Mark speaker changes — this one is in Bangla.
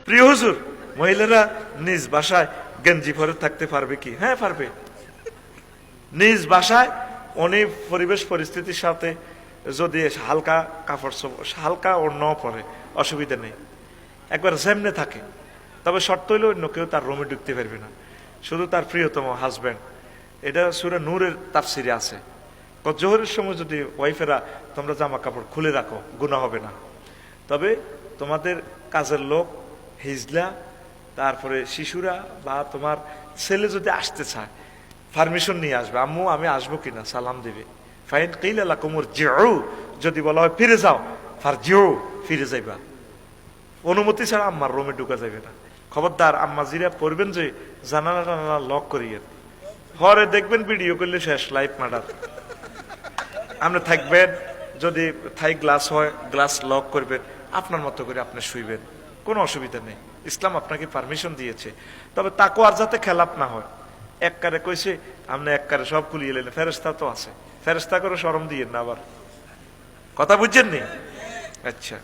Speaker 1: প্রিয় হুজুর, মহিলারা নিজ বাসায় গেঞ্জি পরে থাকতে পারবে কি? হ্যাঁ পারবে। নিজ বাসায় উনি পরিবেশ পরিস্থিতির সাথে যদি হালকা কাপড় হালকা ওড়না পরে অসুবিধা নেই, একবার যেমনে থাকে। তবে শর্ত হইলে অন্য কেউ তার রুমে ঢুকতে পারবে না, শুধু তার প্রিয়তম হাজব্যান্ড। এটা সূরা নূরের তাফসিরে আছে। জোহরের সময় যদি ওয়াইফেরা তোমরা জামা কাপড় খুলে রাখো গুনাহ হবে না। তবে তোমাদের কাজের লোক, হিজলা, তারপরে শিশুরা বা তোমার ছেলে যদি আসতে চায় পারমিশন নিয়ে আসবে, আম্মু আমি আসবো কিনা, সালাম দিবে। ফাইন কিলা লাকুমুর জিউ, যদি বলা হয় ফিরে যাও, ফারজিউ, ফিরে যাইবা। অনুমতি ছাড়া আম্মার রুমে ঢুকা যাবে না। খবরদার আম্মাজিরা পড়বেন যে জানালা টানালা লক করিয়ে, পরে দেখবেন ভিডিও করলে শেষ, লাইফ মার্ডার। আপনি থাকবেন, যদি থাই গ্লাস হয় গ্লাস লক করবেন, আপনার মতো করে আপনি শুইবেন, কোনো অসুবিধা নেই। ইসলাম আপনাকে পারমিশন দিয়েছে। তবে তাকে আর যাতে খেলাপ না হয়। এক কারে কইছে আপনি এক কারে সব খুলিয়ে এলেন, ফেরেস্তা তো আছে, ফেরেস্তা করে শরম দিয়ে না আবার। কথা বুঝছেন নি? আচ্ছা।